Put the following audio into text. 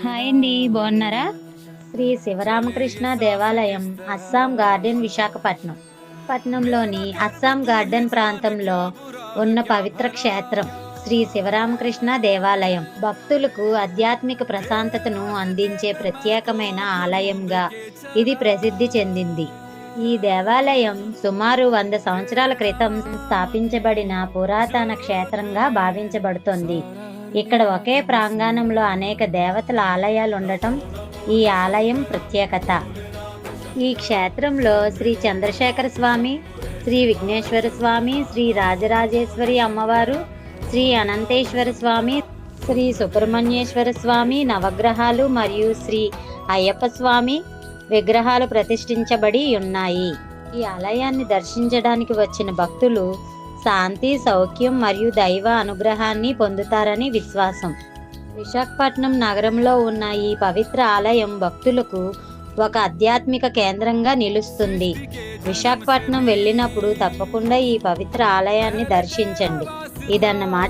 Hi అండి, బాగున్నారా? శ్రీ శివరామకృష్ణ దేవాలయం అస్సాం గార్డెన్ విశాఖపట్నం పట్నంలోని అస్సాం గార్డెన్ ప్రాంతంలో ఉన్న పవిత్ర క్షేత్రం శ్రీ శివరామకృష్ణ దేవాలయం భక్తులకు ఆధ్యాత్మిక ప్రశాంతతను అందించే ప్రత్యేకమైన ఆలయంగా ఇది ప్రసిద్ధి చెందింది. ఈ దేవాలయం సుమారు 100 సంవత్సరాల క్రితం స్థాపించబడిన పురాతన క్షేత్రంగా భావించబడుతోంది. ఇక్కడ ఒకే ప్రాంగణంలో అనేక దేవతల ఆలయాలు ఉండటం ఈ ఆలయం ప్రత్యేకత. ఈ క్షేత్రంలో శ్రీ చంద్రశేఖర స్వామి, శ్రీ విఘ్నేశ్వర స్వామి, శ్రీ రాజరాజేశ్వరి అమ్మవారు, శ్రీ అనంతేశ్వర స్వామి, శ్రీ సుబ్రహ్మణ్యేశ్వర స్వామి నవగ్రహాలు మరియు శ్రీ అయ్యప్ప స్వామి విగ్రహాలు ప్రతిష్ఠించబడి ఉన్నాయి. ఈ ఆలయాన్ని దర్శించడానికి వచ్చిన భక్తులు శాంతి, సౌఖ్యం మరియు దైవ అనుగ్రహాన్ని పొందుతారని విశ్వాసం. విశాఖపట్నం నగరంలో ఉన్న ఈ పవిత్ర ఆలయం భక్తులకు ఒక ఆధ్యాత్మిక కేంద్రంగా నిలుస్తుంది. విశాఖపట్నం వెళ్ళినప్పుడు తప్పకుండా ఈ పవిత్ర ఆలయాన్ని దర్శించండి. ఇదన్నమాట.